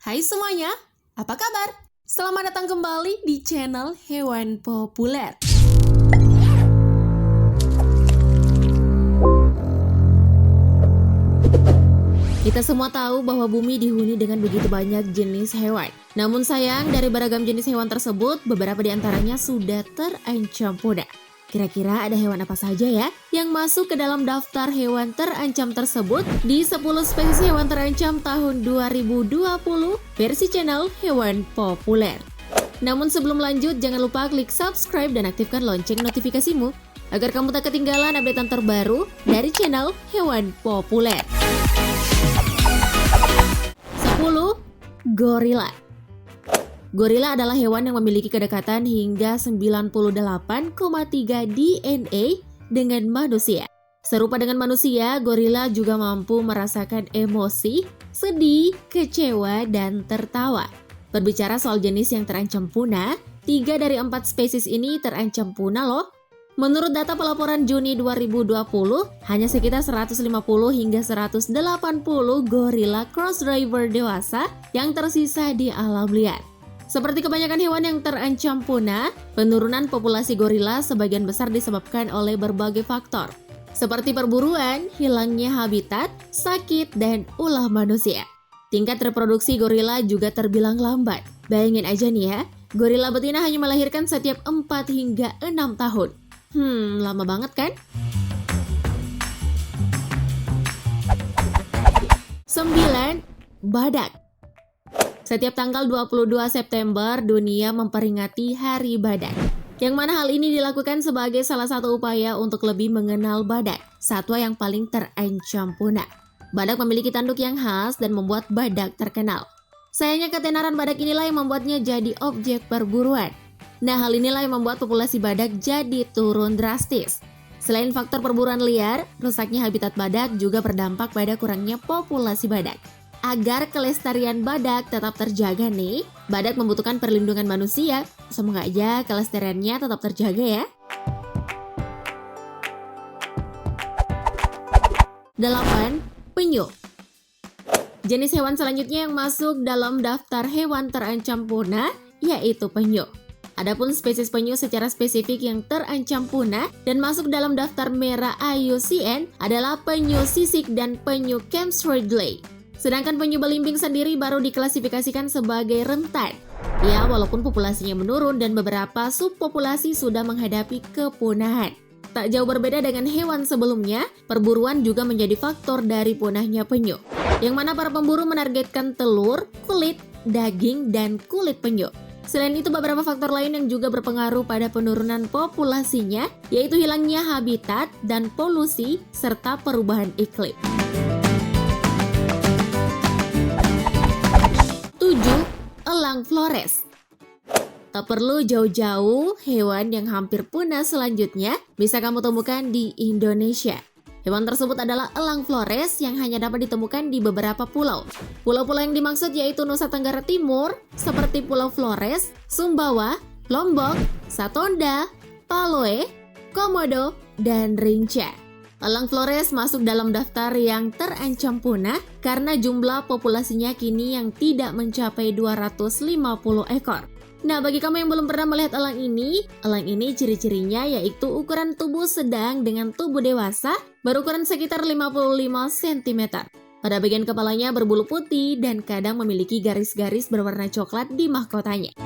Hai semuanya, apa kabar? Selamat datang kembali di channel Hewan Populer. Kita semua tahu bahwa bumi dihuni dengan begitu banyak jenis hewan. Namun sayang, dari beragam jenis hewan tersebut, beberapa di antaranya sudah terancam punah. Kira-kira ada hewan apa saja ya yang masuk ke dalam daftar hewan terancam tersebut di 10 spesies hewan terancam tahun 2020 versi channel Hewan Populer. Namun sebelum lanjut, jangan lupa klik subscribe dan aktifkan lonceng notifikasimu agar kamu tak ketinggalan updatean terbaru dari channel Hewan Populer. 10. Gorila. Gorila adalah hewan yang memiliki kedekatan hingga 98,3 DNA dengan manusia. Serupa dengan manusia, gorila juga mampu merasakan emosi, sedih, kecewa, dan tertawa. Berbicara soal jenis yang terancam punah, 3 dari 4 spesies ini terancam punah loh. Menurut data pelaporan Juni 2020, hanya sekitar 150 hingga 180 gorila cross driver dewasa yang tersisa di alam liar. Seperti kebanyakan hewan yang terancam punah, penurunan populasi gorila sebagian besar disebabkan oleh berbagai faktor, seperti perburuan, hilangnya habitat, sakit, dan ulah manusia. Tingkat reproduksi gorila juga terbilang lambat. Bayangin aja nih ya, gorila betina hanya melahirkan setiap 4 hingga 6 tahun. Lama banget kan? 9. Badak. Setiap tanggal 22 September, dunia memperingati Hari Badak. Yang mana hal ini dilakukan sebagai salah satu upaya untuk lebih mengenal badak, satwa yang paling terancam punah. Badak memiliki tanduk yang khas dan membuat badak terkenal. Sayangnya ketenaran badak inilah yang membuatnya jadi objek perburuan. Nah, hal inilah yang membuat populasi badak jadi turun drastis. Selain faktor perburuan liar, rusaknya habitat badak juga berdampak pada kurangnya populasi badak. Agar kelestarian badak tetap terjaga nih, badak membutuhkan perlindungan manusia. Semoga aja kelestariannya tetap terjaga ya. 8. Penyu. Jenis hewan selanjutnya yang masuk dalam daftar hewan terancam punah yaitu penyu. Adapun spesies penyu secara spesifik yang terancam punah dan masuk dalam daftar merah IUCN adalah penyu sisik dan penyu Kemp's Ridley. Sedangkan penyu belimbing sendiri baru diklasifikasikan sebagai rentan. Ya, walaupun populasinya menurun dan beberapa subpopulasi sudah menghadapi kepunahan. Tak jauh berbeda dengan hewan sebelumnya, perburuan juga menjadi faktor dari punahnya penyu. Yang mana para pemburu menargetkan telur, kulit, daging, dan kulit penyu. Selain itu, beberapa faktor lain yang juga berpengaruh pada penurunan populasinya, yaitu hilangnya habitat dan polusi, serta perubahan iklim. 7. Elang Flores. Tak perlu jauh-jauh, hewan yang hampir punah selanjutnya bisa kamu temukan di Indonesia. Hewan tersebut adalah elang Flores yang hanya dapat ditemukan di beberapa pulau. Pulau-pulau yang dimaksud yaitu Nusa Tenggara Timur, seperti Pulau Flores, Sumbawa, Lombok, Satonda, Paloe, Komodo, dan Rinca. Elang Flores masuk dalam daftar yang terancam punah karena jumlah populasinya kini yang tidak mencapai 250 ekor. Nah, bagi kamu yang belum pernah melihat elang ini ciri-cirinya yaitu ukuran tubuh sedang dengan tubuh dewasa berukuran sekitar 55 cm. Pada bagian kepalanya berbulu putih dan kadang memiliki garis-garis berwarna coklat di mahkotanya.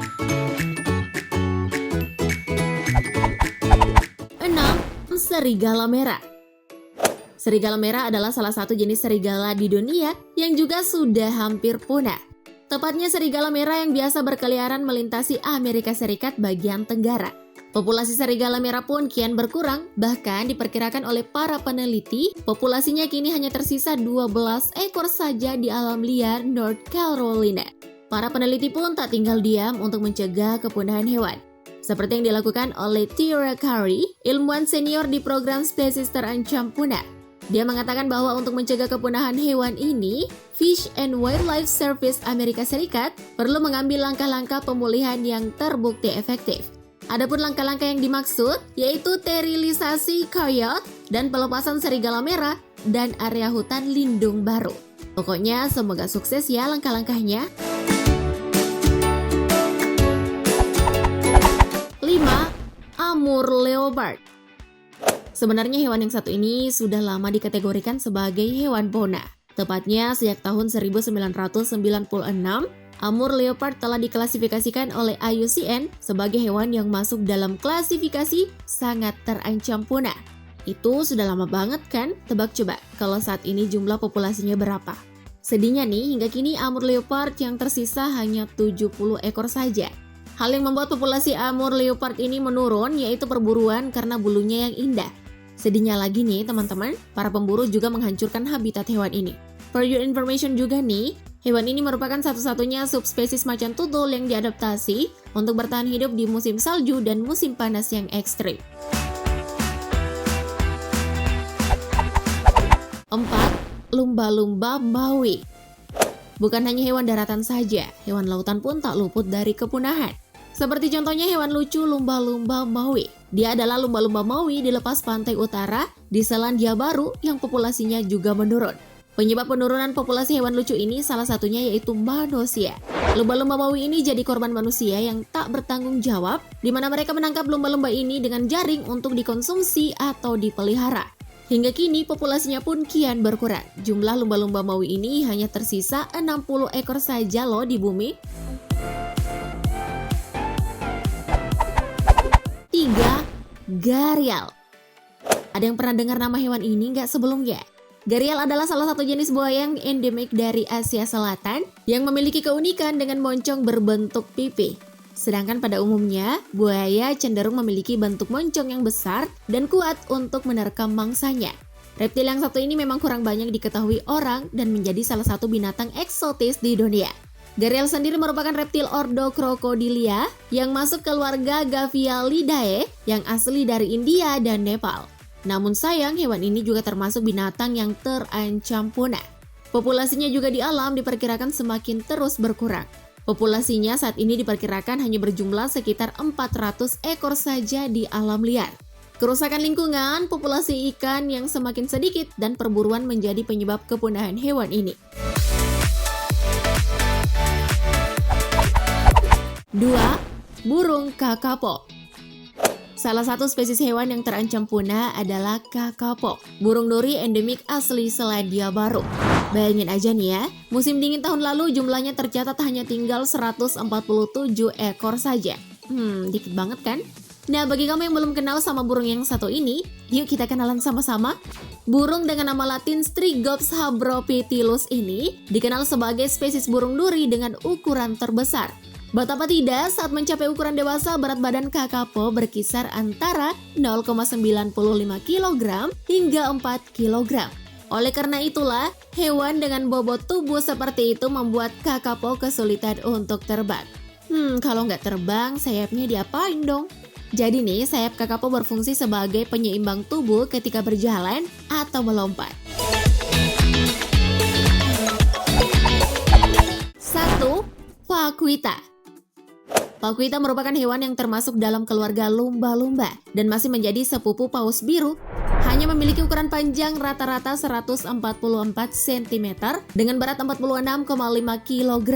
6. Serigala merah. Serigala merah adalah salah satu jenis serigala di dunia yang juga sudah hampir punah. Tepatnya serigala merah yang biasa berkeliaran melintasi Amerika Serikat bagian tenggara. Populasi serigala merah pun kian berkurang, bahkan diperkirakan oleh para peneliti, populasinya kini hanya tersisa 12 ekor saja di alam liar North Carolina. Para peneliti pun tak tinggal diam untuk mencegah kepunahan hewan. Seperti yang dilakukan oleh Tara Curry, ilmuwan senior di program spesies terancam punah. Dia mengatakan bahwa untuk mencegah kepunahan hewan ini, Fish and Wildlife Service Amerika Serikat perlu mengambil langkah-langkah pemulihan yang terbukti efektif. Adapun langkah-langkah yang dimaksud yaitu sterilisasi coyote dan pelepasan serigala merah dan area hutan lindung baru. Pokoknya semoga sukses ya langkah-langkahnya. Amur leopard. Sebenarnya hewan yang satu ini sudah lama dikategorikan sebagai hewan punah. Tepatnya sejak tahun 1996, Amur leopard telah diklasifikasikan oleh IUCN sebagai hewan yang masuk dalam klasifikasi sangat terancam punah. Itu sudah lama banget kan? Tebak coba kalau saat ini jumlah populasinya berapa? Sedihnya nih, hingga kini Amur leopard yang tersisa hanya 70 ekor saja. Hal yang membuat populasi Amur leopard ini menurun yaitu perburuan karena bulunya yang indah. Sedihnya lagi nih teman-teman, para pemburu juga menghancurkan habitat hewan ini. For your information juga nih, hewan ini merupakan satu-satunya subspesies macan tutul yang diadaptasi untuk bertahan hidup di musim salju dan musim panas yang ekstrim. 4. Lumba-lumba Maui. Bukan hanya hewan daratan saja, hewan lautan pun tak luput dari kepunahan. Seperti contohnya hewan lucu lumba-lumba Maui. Dia adalah lumba-lumba Maui di lepas pantai utara di Selandia Baru yang populasinya juga menurun. Penyebab penurunan populasi hewan lucu ini salah satunya yaitu manusia. Lumba-lumba Maui ini jadi korban manusia yang tak bertanggung jawab, di mana mereka menangkap lumba-lumba ini dengan jaring untuk dikonsumsi atau dipelihara. Hingga kini populasinya pun kian berkurang. Jumlah lumba-lumba Maui ini hanya tersisa 60 ekor saja loh di bumi. 3. Gharial. Ada yang pernah dengar nama hewan ini nggak sebelumnya? Gharial adalah salah satu jenis buaya yang endemik dari Asia Selatan yang memiliki keunikan dengan moncong berbentuk pipi. Sedangkan pada umumnya, buaya cenderung memiliki bentuk moncong yang besar dan kuat untuk menerkam mangsanya. Reptil yang satu ini memang kurang banyak diketahui orang dan menjadi salah satu binatang eksotis di dunia. Gharial sendiri merupakan reptil ordo Crocodilia yang masuk keluarga Gavialidae yang asli dari India dan Nepal. Namun sayang, hewan ini juga termasuk binatang yang terancam punah. Populasinya juga di alam diperkirakan semakin terus berkurang. Populasinya saat ini diperkirakan hanya berjumlah sekitar 400 ekor saja di alam liar. Kerusakan lingkungan, populasi ikan yang semakin sedikit, dan perburuan menjadi penyebab kepunahan hewan ini. 2. Burung kakapo. Salah satu spesies hewan yang terancam punah adalah kakapo, burung duri endemik asli Selandia Baru. Bayangin aja nih ya, musim dingin tahun lalu jumlahnya tercatat hanya tinggal 147 ekor saja. Dikit banget kan? Nah, bagi kamu yang belum kenal sama burung yang satu ini, yuk kita kenalan sama-sama. Burung dengan nama latin Strigops habropitilus ini dikenal sebagai spesies burung duri dengan ukuran terbesar. Betapa tidak, saat mencapai ukuran dewasa, berat badan kakapo berkisar antara 0,95 kg hingga 4 kg. Oleh karena itulah, hewan dengan bobot tubuh seperti itu membuat kakapo kesulitan untuk terbang. Kalau nggak terbang, sayapnya diapain dong? Jadi nih, sayap kakapo berfungsi sebagai penyeimbang tubuh ketika berjalan atau melompat. 1. Vaquita. Vaquita merupakan hewan yang termasuk dalam keluarga lumba-lumba dan masih menjadi sepupu paus biru. Hanya memiliki ukuran panjang rata-rata 144 cm dengan berat 46,5 kg.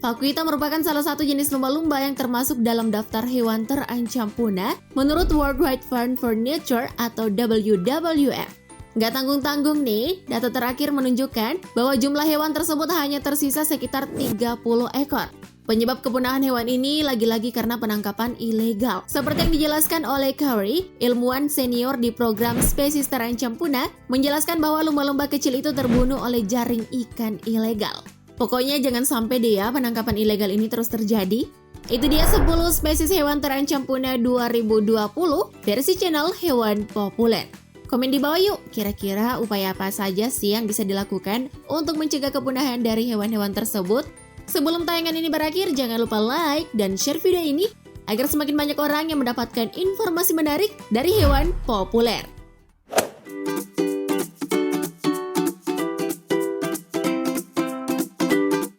Vaquita merupakan salah satu jenis lumba-lumba yang termasuk dalam daftar hewan terancam punah menurut World Wide Fund for Nature atau WWF. Nggak tanggung-tanggung nih, data terakhir menunjukkan bahwa jumlah hewan tersebut hanya tersisa sekitar 30 ekor. Penyebab kepunahan hewan ini lagi-lagi karena penangkapan ilegal. Seperti yang dijelaskan oleh Curry, ilmuwan senior di program spesies terancam punah, menjelaskan bahwa lumba-lumba kecil itu terbunuh oleh jaring ikan ilegal. Pokoknya jangan sampai deh ya penangkapan ilegal ini terus terjadi. Itu dia 10 spesies hewan terancam punah 2020 versi channel Hewan Populer. Komen di bawah yuk, kira-kira upaya apa saja sih yang bisa dilakukan untuk mencegah kepunahan dari hewan-hewan tersebut? Sebelum tayangan ini berakhir, jangan lupa like dan share video ini agar semakin banyak orang yang mendapatkan informasi menarik dari hewan populer.